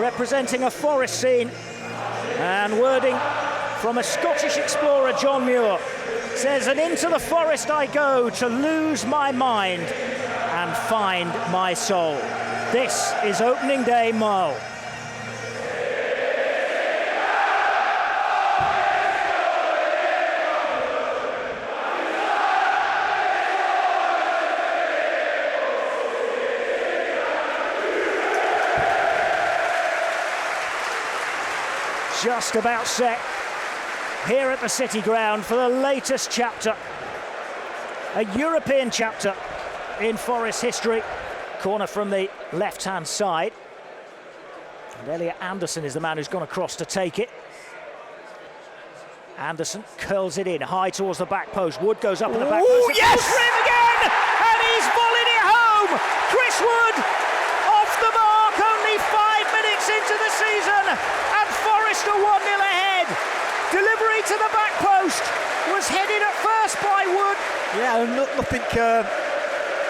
representing a forest scene, and wording from a Scottish explorer, John Muir, says, "And into the forest I go to lose my mind and find my soul." This is opening day Mull. Just about set here at the City Ground for the latest chapter, a European chapter in Forest history. Corner from the left-hand side, and Elliot Anderson is the man who's gone across to take it. Anderson curls it in high towards the back post. Wood goes up in the back post. Yes! For him again, and he's volleyed it home. Chris Wood off the mark, only 5 minutes into the season, and Forest are 1-0 ahead. Delivery to the back post was headed at first by Wood. Yeah,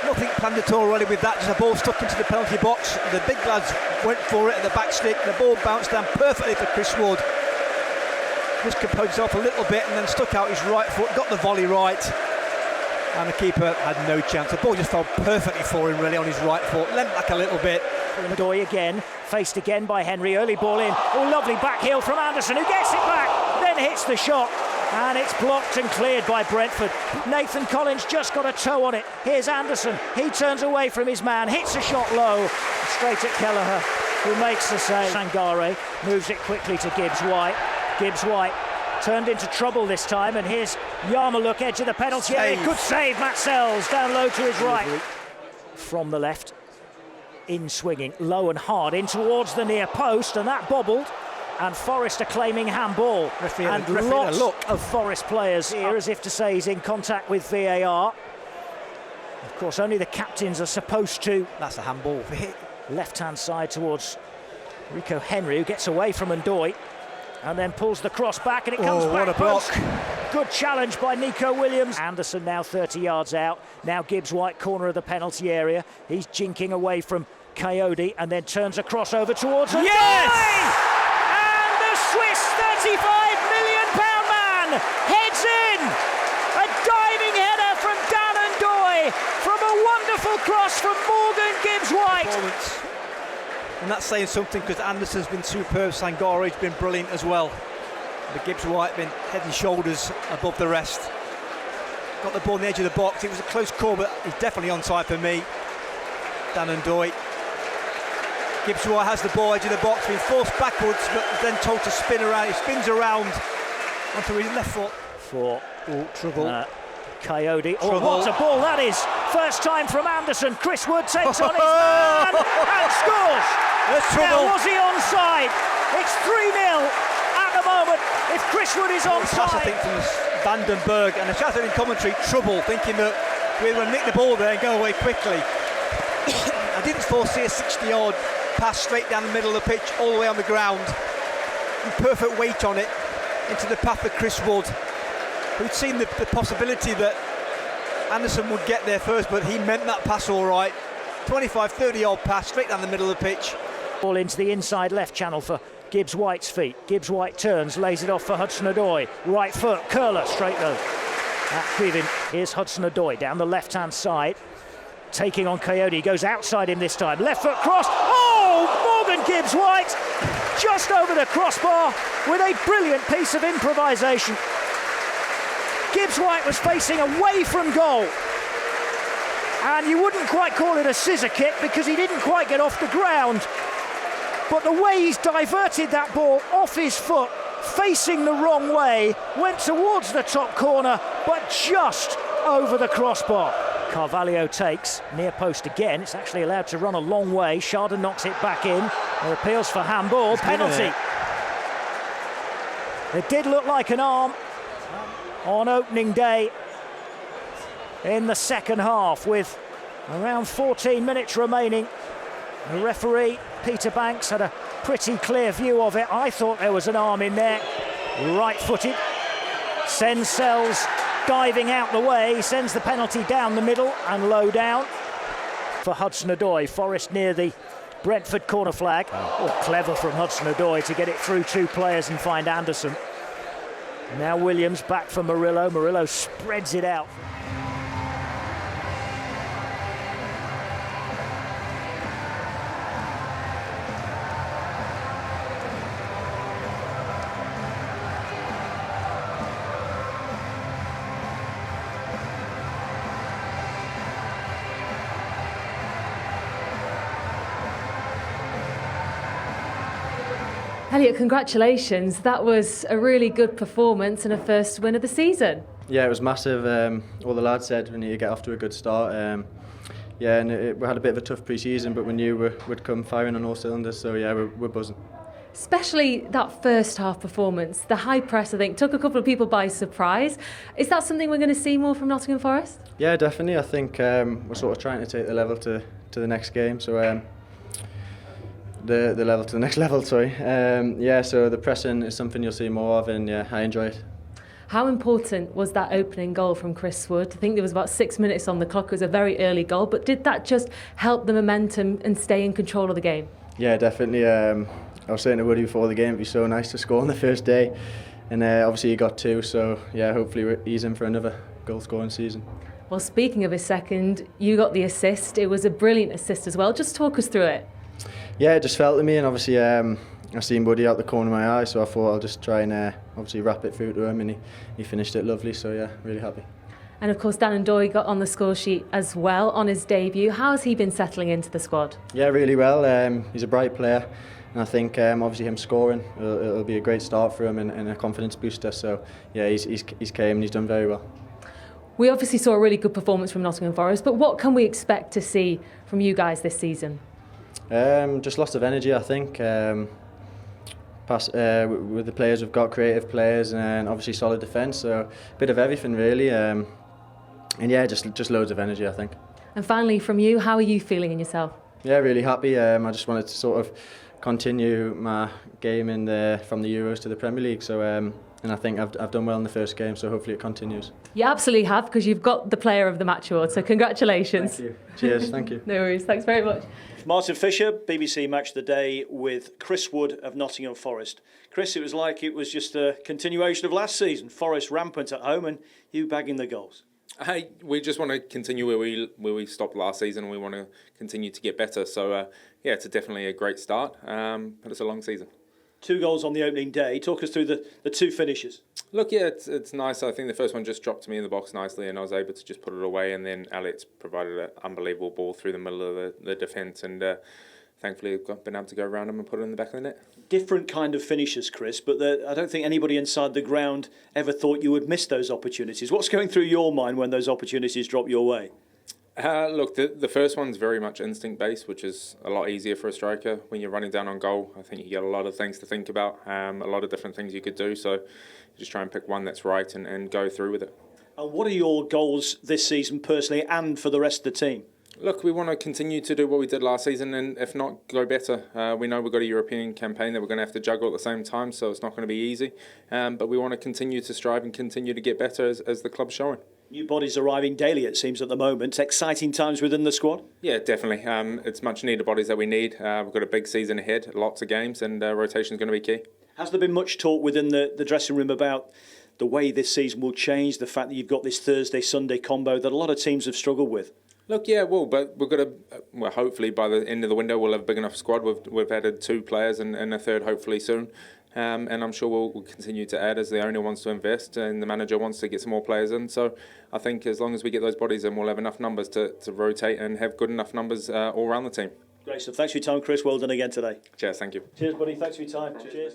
nothing planned at all really with that. Just a ball stuck into the penalty box. The big lads went for it at the back stick. The ball bounced down perfectly for Chris Wood. Just composed himself a little bit and then stuck out his right foot, got the volley right, and the keeper had no chance. The ball just fell perfectly for him really on his right foot, leant back a little bit. Ndoye again, faced again by Henry, early ball in. Oh, lovely back heel from Anderson, who gets it back, then hits the shot, and it's blocked and cleared by Brentford. Nathan Collins just got a toe on it. Here's Anderson, he turns away from his man, hits a shot low, straight at Kelleher, who makes the save. Sangare moves it quickly to Gibbs White. Gibbs White turned into trouble this time, and here's Yarmulke, edge of the penalty area. Good save, Matt Sells, down low to his right. From the left, in swinging, low and hard, in towards the near post, and that bobbled, and Forest are claiming handball. And lots of Forest players here, as if to say he's in contact with VAR. Of course, only the captains are supposed to. That's a handball. Left-hand side towards Rico Henry, who gets away from Ndoye, and then pulls the cross back, and it comes back. What a block. Good challenge by Nico Williams. Anderson now 30 yards out. Now Gibbs White, corner of the penalty area. He's jinking away from Coyote and then turns a cross over towards Ndoye! Yes! And the Swiss £35 million man heads in. A diving header from Dan Ndoye from a wonderful cross from Morgan Gibbs White. And that's saying something, because Anderson's been superb, Sangare's been brilliant as well. But Gibbs White been head and shoulders above the rest. Got the ball on the edge of the box. It was a close call, but he's definitely onside for me. Dan Ndoye. Gibbs White has the ball, edge of the box, being forced backwards, but then told to spin around. He spins around onto his left foot. For trouble. Coyote. Oh, what a ball that is! First time from Anderson. Chris Wood takes on his man and scores. Now, was he onside? It's 3-0 at the moment. If Chris Wood is onside. I think from Vandenberg, and the shouted in commentary, trouble, thinking that we were going to nick the ball there and go away quickly. I didn't foresee a 60-yard pass straight down the middle of the pitch, all the way on the ground, with perfect weight on it, into the path of Chris Wood, who'd seen the possibility that Anderson would get there first, but he meant that pass all right. 25-30 yard pass straight down the middle of the pitch. Ball into the inside left channel for Gibbs White's feet. Gibbs White turns, lays it off for Hudson-Odoi. Right foot, curler, straight low. At Quivin, here's Hudson-Odoi down the left-hand side. Taking on Coyote, goes outside him this time. Left foot cross, oh! Morgan Gibbs White just over the crossbar with a brilliant piece of improvisation. Gibbs White was facing away from goal, and you wouldn't quite call it a scissor kick because he didn't quite get off the ground, but the way he's diverted that ball off his foot, facing the wrong way, went towards the top corner, but just over the crossbar. Carvalho takes, near post again, it's actually allowed to run a long way. Chardon knocks it back in, there appeals for handball, penalty. It did look like an arm on opening day in the second half, with around 14 minutes remaining. The referee, Peter Banks, had a pretty clear view of it. I thought there was an arm in there. Right-footed, sends Sells diving out the way, sends the penalty down the middle and low down for Hudson-Odoi. Forest near the Brentford corner flag. Oh, clever from Hudson-Odoi to get it through two players and find Anderson. Now Williams back for Murillo. Murillo spreads it out. Elliot, congratulations. That was a really good performance and a first win of the season. Yeah, it was massive. All the lads said we need to get off to a good start. We had a bit of a tough pre-season, but we knew we'd come firing on all cylinders, so yeah, we're buzzing. Especially that first half performance. The high press, I think, took a couple of people by surprise. Is that something we're going to see more from Nottingham Forest? Yeah, definitely. I think we're sort of trying to take the level to the next game, so the level to the next level, sorry. So the pressing is something you'll see more of, and yeah, I enjoy it. How important was that opening goal from Chris Wood? I think there was about 6 minutes on the clock. It was a very early goal, but did that just help the momentum and stay in control of the game? Yeah, definitely. I was saying to Woody before the game, it'd be so nice to score on the first day, and obviously he got two, so yeah, hopefully he's in for another goal-scoring season. Well, speaking of his second, you got the assist. It was a brilliant assist as well. Just talk us through it. Yeah, it just felt to me, and obviously I seen Woody out the corner of my eye, so I thought I'll just try and obviously wrap it through to him, and he finished it lovely, so yeah, really happy. And of course, Ndoye got on the score sheet as well on his debut. How has he been settling into the squad? Yeah, really well. He's a bright player, and I think obviously him scoring, it'll be a great start for him and a confidence booster, so yeah, he's came and he's done very well. We obviously saw a really good performance from Nottingham Forest, but what can we expect to see from you guys this season? Just lots of energy, I think. With the players we've got, creative players, and obviously solid defence, so a bit of everything really. And yeah, just loads of energy, I think. And finally, from you, how are you feeling in yourself? Yeah, really happy. I just wanted to sort of continue my game from the Euros to the Premier League. So, and I think I've done well in the first game, so hopefully it continues. You absolutely have, because you've got the Player of the Match award. So congratulations. Thank you. Cheers. Thank you. No worries. Thanks very much. Martin Fisher, BBC Match of the Day with Chris Wood of Nottingham Forest. Chris, it was like it was just a continuation of last season. Forest rampant at home and you bagging the goals. Hey, we just want to continue where we stopped last season, and we want to continue to get better. So yeah, it's definitely a great start, but it's a long season. 2 goals on the opening day. Talk us through the 2 finishes. Look, yeah, it's nice. I think the first one just dropped to me in the box nicely, and I was able to just put it away. And then Elliot's provided an unbelievable ball through the middle of the defence, and thankfully I've been able to go around him and put it in the back of the net. Different kind of finishes, Chris, but I don't think anybody inside the ground ever thought you would miss those opportunities. What's going through your mind when those opportunities drop your way? Look, the first one's very much instinct-based, which is a lot easier for a striker. When you're running down on goal, I think you get a lot of things to think about, a lot of different things you could do. So you just try and pick one that's right and go through with it. And what are your goals this season personally and for the rest of the team? Look, we want to continue to do what we did last season, and if not, go better. We know we've got a European campaign that we're going to have to juggle at the same time, so it's not going to be easy. But we want to continue to strive and continue to get better as the club's showing. New bodies arriving daily, it seems, at the moment. Exciting times within the squad? Yeah, definitely. It's much needed bodies that we need. We've got a big season ahead, lots of games, and rotation is going to be key. Has there been much talk within the dressing room about the way this season will change, the fact that you've got this Thursday-Sunday combo that a lot of teams have struggled with? Look, yeah, but we've got to, hopefully by the end of the window we'll have a big enough squad. We've added 2 players and a third hopefully soon. And I'm sure we'll continue to add as the owner wants to invest and the manager wants to get some more players in. So I think as long as we get those bodies in, we'll have enough numbers to rotate and have good enough numbers all around the team. Great stuff. Thanks for your time, Chris. Well done again today. Cheers, thank you. Cheers, buddy. Thanks for your time. Cheers.